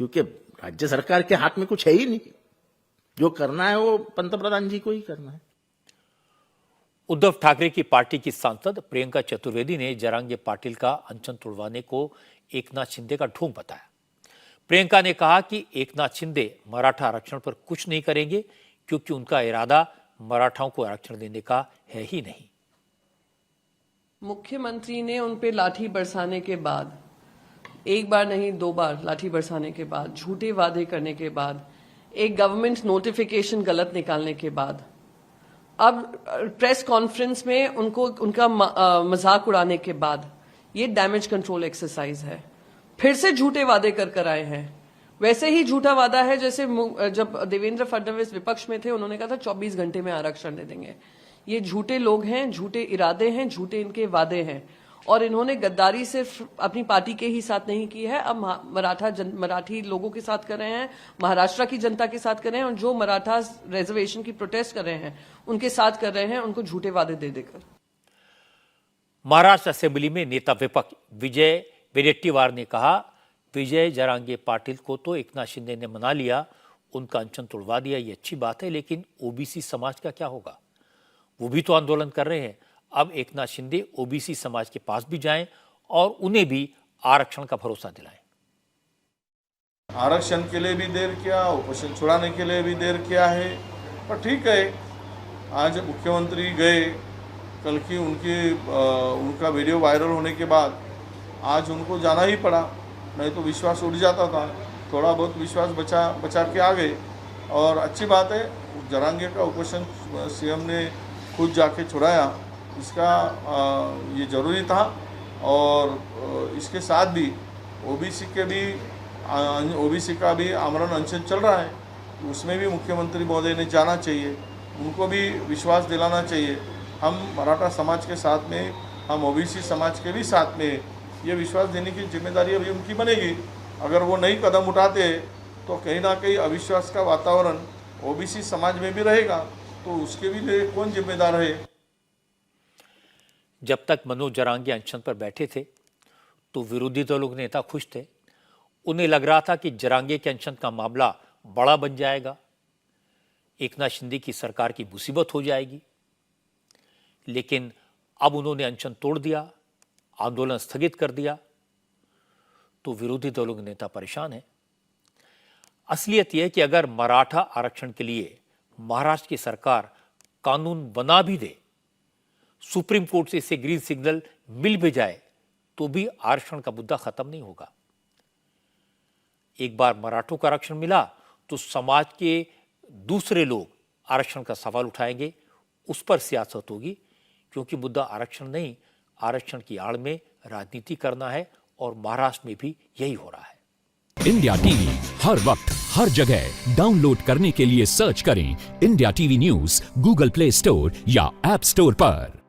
क्योंकि राज्य सरकार के हाथ में कुछ है ही नहीं। जो करना है वो पंतप्रधान जी को ही करना है। उद्धव ठाकरे की पार्टी की सांसद प्रियंका चतुर्वेदी ने जरांगे पाटिल का अनशन तोड़वाने को एकनाथ शिंदे का ढोंग बताया। प्रियंका ने कहा कि एकनाथ शिंदे मराठा आरक्षण पर कुछ नहीं करेंगे क्योंकि उनका इरादा मराठाओं को आरक्षण देने का है ही नहीं। मुख्यमंत्री ने उन पे लाठी बरसाने के बाद, एक बार नहीं 2 बार लाठी बरसाने के बाद, झूठे वादे करने के बाद, एक गवर्नमेंट नोटिफिकेशन गलत निकालने के बाद, अब प्रेस कॉन्फ्रेंस में उनका मजाक उड़ाने के बाद ये डैमेज कंट्रोल एक्सरसाइज है। फिर से झूठे वादे कर आए हैं। वैसे ही झूठा वादा है जैसे जब देवेंद्र फडणवीस विपक्ष में थे, उन्होंने कहा था 24 घंटे में आरक्षण दे देंगे। ये झूठे लोग हैं, झूठे इरादे हैं, झूठे इनके वादे हैं। और इन्होंने गद्दारी सिर्फ अपनी पार्टी के ही साथ नहीं की है, अब मराठी लोगों के साथ कर रहे हैं, महाराष्ट्र की जनता के साथ कर रहे हैं, और जो मराठा रिजर्वेशन की प्रोटेस्ट कर रहे हैं उनके साथ कर रहे हैं, उनको झूठे वादे दे देकर। महाराष्ट्र असेंबली में नेता विपक्ष विजय वडेट्टीवार ने कहा, विजय जरांगे पाटिल को तो एकनाथ शिंदे ने मना लिया, उनका अनशन तोड़वा दिया, ये अच्छी बात है, लेकिन ओबीसी समाज का क्या होगा? वो भी तो आंदोलन कर रहे हैं। अब एकनाथ शिंदे ओबीसी समाज के पास भी जाएं और उन्हें भी आरक्षण का भरोसा दिलाएं। आरक्षण के लिए भी देर किया, उपोषण छुड़ाने के लिए भी देर किया है, पर ठीक है, आज मुख्यमंत्री गए, कल की उनका वीडियो वायरल होने के बाद आज उनको जाना ही पड़ा, नहीं तो विश्वास उड़ जाता था। थोड़ा बहुत विश्वास बचा के आ गए, और अच्छी बात है, जरांगे का उपोषण सीएम ने खुद जाके छुड़ाया, इसका ये ज़रूरी था। और इसके साथ भी ओबीसी का भी आमरण अनशन चल रहा है, उसमें भी मुख्यमंत्री महोदय ने जाना चाहिए, उनको भी विश्वास दिलाना चाहिए। हम मराठा समाज के साथ में, हम ओबीसी समाज के भी साथ में, ये विश्वास देने की जिम्मेदारी अभी उनकी बनेगी। अगर वो नई कदम उठाते तो कहीं ना कहीं अविश्वास का वातावरण ओबीसी समाज में भी रहेगा, तो उसके भी लिए कौन जिम्मेदार है? जब तक मनोज जरांगे अनशन पर बैठे थे तो विरोधी दलों के नेता खुश थे। उन्हें लग रहा था कि जरांगे के अनशन का मामला बड़ा बन जाएगा, एकनाथ शिंदे की सरकार की मुसीबत हो जाएगी। लेकिन अब उन्होंने अनशन तोड़ दिया, आंदोलन स्थगित कर दिया, तो विरोधी दलों के नेता परेशान हैं। असलियत यह है कि अगर मराठा आरक्षण के लिए महाराष्ट्र की सरकार कानून बना भी दे, सुप्रीम कोर्ट से इसे ग्रीन सिग्नल मिल भी जाए, तो भी आरक्षण का मुद्दा खत्म नहीं होगा। एक बार मराठों को आरक्षण मिला तो समाज के दूसरे लोग आरक्षण का सवाल उठाएंगे, उस पर सियासत होगी, क्योंकि मुद्दा आरक्षण नहीं, आरक्षण की आड़ में राजनीति करना है, और महाराष्ट्र में भी यही हो रहा है। इंडिया टीवी हर वक्त हर जगह डाउनलोड करने के लिए सर्च करें India TV news Google play store या ऐप स्टोर पर।